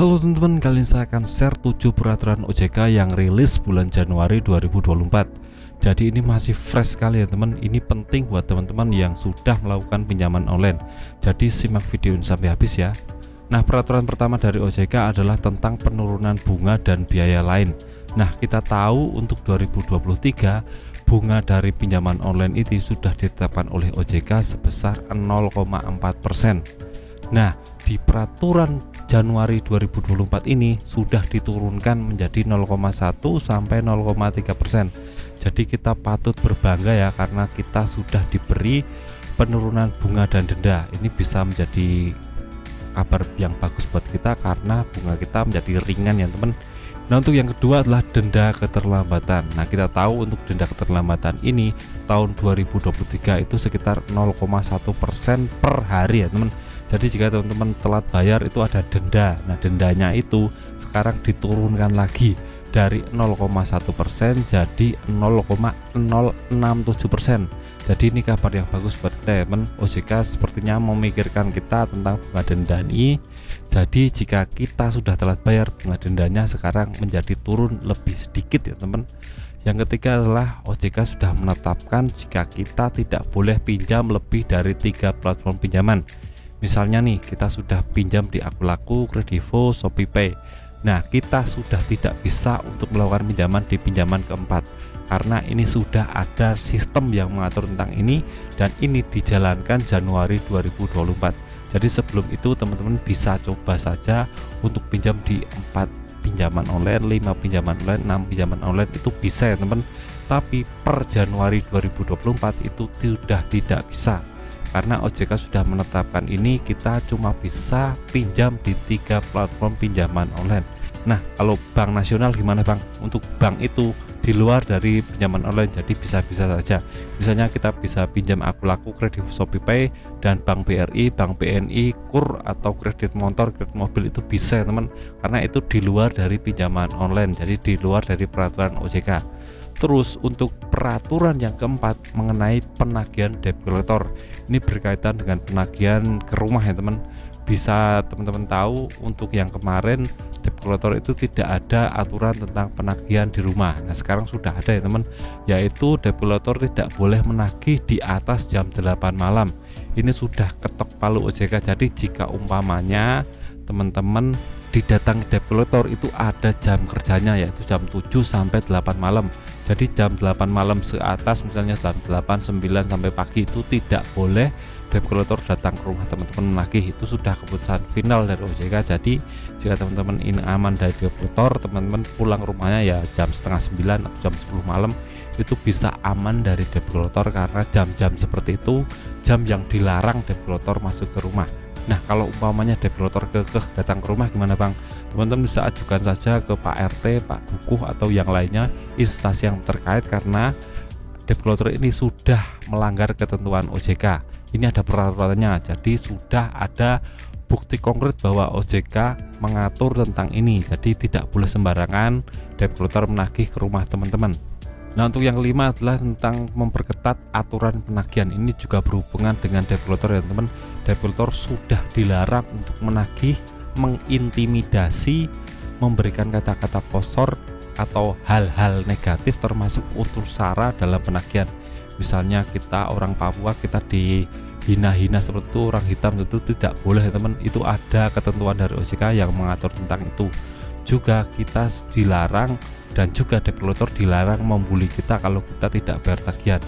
Halo teman-teman, kali ini saya akan share 7 peraturan OJK yang rilis bulan Januari 2024. Jadi ini masih fresh sekali ya teman. Ini penting buat teman-teman yang sudah melakukan pinjaman online. Jadi simak video ini sampai habis ya. Nah, peraturan pertama dari OJK adalah tentang penurunan bunga dan biaya lain. Nah, kita tahu untuk 2023 bunga dari pinjaman online itu sudah ditetapkan oleh OJK sebesar 0,4%. Nah, di peraturan Januari 2024 ini sudah diturunkan menjadi 0,1 sampai 0,3%. Jadi kita patut berbangga ya, karena kita sudah diberi penurunan bunga dan denda. Ini bisa menjadi kabar yang bagus buat kita karena bunga kita menjadi ringan ya teman. Nah, untuk yang kedua adalah denda keterlambatan. Nah, kita tahu untuk denda keterlambatan ini tahun 2023 itu sekitar 0,1% per hari ya teman. Jadi jika teman-teman telat bayar itu ada denda. Nah, dendanya itu sekarang diturunkan lagi dari 0,1% jadi 0,067%. Jadi ini kabar yang bagus buat kita teman. OJK sepertinya memikirkan kita tentang bunga denda ini. Jadi jika kita sudah telat bayar, bunga dendanya sekarang menjadi turun lebih sedikit ya teman. Yang ketiga adalah OJK sudah menetapkan jika kita tidak boleh pinjam lebih dari 3 platform pinjaman. Misalnya nih, kita sudah pinjam di Akulaku, Kredivo, ShopeePay. Nah, kita sudah tidak bisa untuk melakukan pinjaman di pinjaman keempat karena ini sudah ada sistem yang mengatur tentang ini, dan ini dijalankan Januari 2024. Jadi sebelum itu teman-teman bisa coba saja untuk pinjam di 4 pinjaman online, 5 pinjaman online, 6 pinjaman online, itu bisa ya teman. Tapi per Januari 2024 itu sudah tidak bisa. Karena OJK sudah menetapkan ini, kita cuma bisa pinjam di 3 platform pinjaman online. Nah, kalau Bank Nasional gimana Bang? Untuk bank itu di luar dari pinjaman online, jadi bisa-bisa saja. Misalnya kita bisa pinjam Akulaku, Kredivo, ShopeePay, dan Bank BRI, Bank BNI, KUR, atau kredit motor, kredit mobil itu bisa ya teman. Karena itu di luar dari pinjaman online, jadi di luar dari peraturan OJK. Terus untuk peraturan yang keempat mengenai penagihan debt collector, ini berkaitan dengan penagihan ke rumah ya teman. Bisa teman-teman tahu untuk yang kemarin debt collector itu tidak ada aturan tentang penagihan di rumah. Nah, sekarang sudah ada ya teman, yaitu debt collector tidak boleh menagih di atas jam 8 malam. Ini sudah ketok palu OJK. Jadi jika umpamanya teman-teman didatangi debt collector itu ada jam kerjanya, yaitu jam 7 sampai 8 malam. Jadi jam 8 malam ke atas, misalnya jam 8, 9 sampai pagi, itu tidak boleh debt collector datang ke rumah teman-teman menagih. Itu sudah keputusan final dari OJK. Jadi jika teman-teman ini aman dari debt collector, teman-teman pulang rumahnya ya jam setengah 9 atau jam 10 malam, itu bisa aman dari debt collector, karena jam-jam seperti itu jam yang dilarang debt collector masuk ke rumah. Nah, kalau umpamanya debt collector kekeh datang ke rumah gimana Bang? Teman-teman bisa ajukan saja ke Pak RT, Pak Dukuh, atau yang lainnya, instansi yang terkait, karena debt collector ini sudah melanggar ketentuan OJK. Ini ada peraturannya, jadi sudah ada bukti konkret bahwa OJK mengatur tentang ini. Jadi tidak boleh sembarangan debt collector menagih ke rumah teman-teman. Nah, untuk yang kelima adalah tentang memperketat aturan penagihan. Ini juga berhubungan dengan debt collector ya teman. Debt collector sudah dilarang untuk menagih, mengintimidasi, memberikan kata-kata kosor atau hal-hal negatif termasuk unsur sara dalam penagihan. Misalnya kita orang Papua, kita dihina-hina seperti itu, orang hitam itu tidak boleh ya teman. Itu ada ketentuan dari OJK yang mengatur tentang itu. Juga kita dilarang, dan juga debt collector dilarang membuli kita kalau kita tidak bayar tagihan.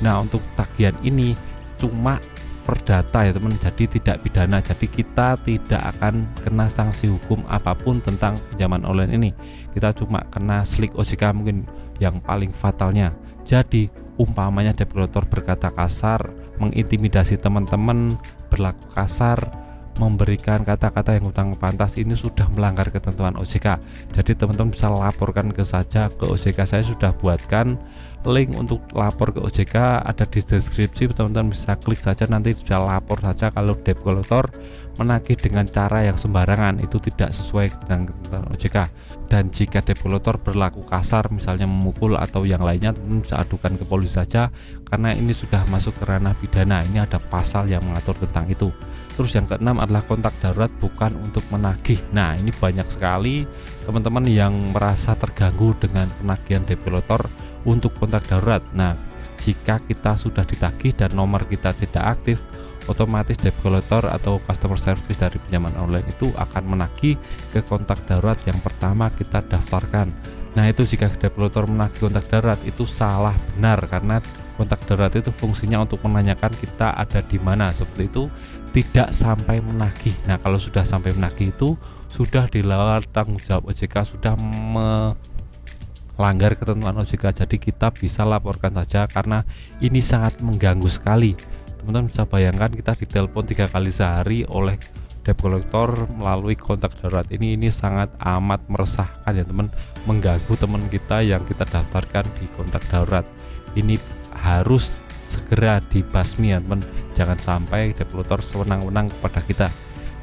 Nah, untuk tagihan ini cuma perdata ya teman, jadi tidak pidana. Jadi kita tidak akan kena sanksi hukum apapun tentang pinjaman online ini. Kita cuma kena slik OJK mungkin yang paling fatalnya. Jadi umpamanya debt collector berkata kasar, mengintimidasi teman-teman, berlaku kasar, memberikan kata-kata yang kurang pantas, ini sudah melanggar ketentuan OJK. Jadi teman-teman bisa laporkan ke OJK. Saya sudah buatkan link untuk lapor ke OJK ada di deskripsi, teman-teman bisa klik saja, nanti bisa lapor saja kalau debt collector menagih dengan cara yang sembarangan, itu tidak sesuai dengan ketentuan OJK. Dan jika debt collector berlaku kasar, misalnya memukul atau yang lainnya, teman-teman bisa adukan ke polisi saja, karena ini sudah masuk ke ranah pidana. Ini ada pasal yang mengatur tentang itu. Terus yang keenam adalah kontak darurat bukan untuk menagih. Nah, ini banyak sekali teman-teman yang merasa terganggu dengan penagihan debt collector untuk kontak darurat. Nah, jika kita sudah ditagih dan nomor kita tidak aktif, otomatis debt collector atau customer service dari pinjaman online itu akan menagih ke kontak darurat yang pertama kita daftarkan. Nah, itu jika debt collector menagih kontak darurat itu salah benar, karena kontak darurat itu fungsinya untuk menanyakan kita ada di mana, seperti itu, tidak sampai menagih. Nah, kalau sudah sampai menagih itu sudah di luar tanggung jawab OJK, sudah melanggar ketentuan OJK. Jadi kita bisa laporkan saja, karena ini sangat mengganggu sekali. Teman-teman bisa bayangkan kita ditelepon 3 kali sehari oleh debt collector melalui kontak darurat. Ini sangat amat meresahkan ya teman, mengganggu teman kita yang kita daftarkan di kontak darurat. Ini harus segera dibasmi ya teman, jangan sampai debt collector sewenang-wenang kepada kita.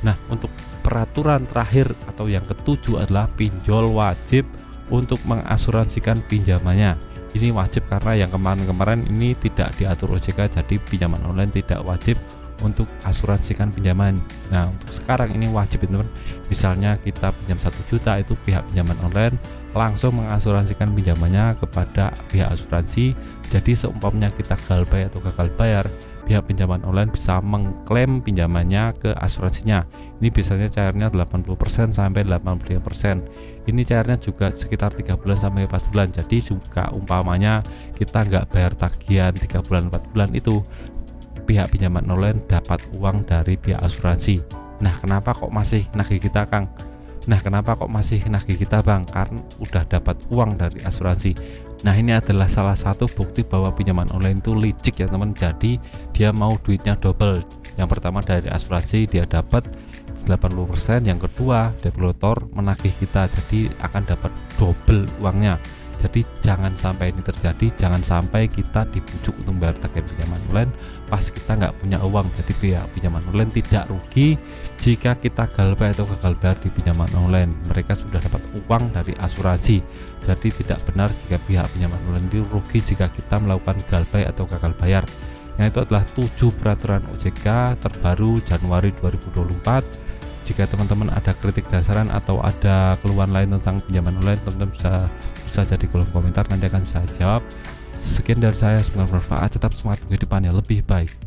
Nah, untuk peraturan terakhir atau yang ketujuh adalah pinjol wajib untuk mengasuransikan pinjamannya. Ini wajib karena yang kemarin-kemarin ini tidak diatur OJK, jadi pinjaman online tidak wajib untuk asuransikan pinjaman. Nah, untuk sekarang ini wajib teman. Misalnya kita pinjam 1 juta, itu pihak pinjaman online langsung mengasuransikan pinjamannya kepada pihak asuransi. Jadi seumpamanya kita gagal bayar atau gagal bayar, pihak pinjaman online bisa mengklaim pinjamannya ke asuransinya. Ini biasanya cairnya 80% sampai 85%. Ini cairnya juga sekitar 3 bulan sampai 4 bulan. Jadi juga umpamanya kita nggak bayar tagihan 3 bulan 4 bulan, itu pihak pinjaman online dapat uang dari pihak asuransi. Nah, kenapa kok masih nagih kita, Kang? Nah, kenapa kok masih nagih kita, Bang? Karena udah dapat uang dari asuransi. Nah, ini adalah salah satu bukti bahwa pinjaman online itu licik ya teman. Jadi dia mau duitnya double. Yang pertama dari asuransi dia dapat 80%, yang kedua debt collector menagih kita, jadi akan dapat double uangnya. Jadi jangan sampai ini terjadi, jangan sampai kita dibujuk untuk bayar tagihan pinjaman online pas kita nggak punya uang. Jadi pihak pinjaman online tidak rugi jika kita gagal bayar atau gagal bayar di pinjaman online. Mereka sudah dapat uang dari asuransi. Jadi tidak benar jika pihak pinjaman online itu rugi jika kita melakukan gagal bayar atau gagal bayar. Yang itu adalah 7 peraturan OJK terbaru Januari 2024. Jika teman-teman ada kritik dasaran atau ada keluhan lain tentang pinjaman online, teman-teman bisa jadi kolom komentar, nanti akan saya jawab. Sekian dari saya, semoga bermanfaat, tetap semangat kehidupan yang lebih baik.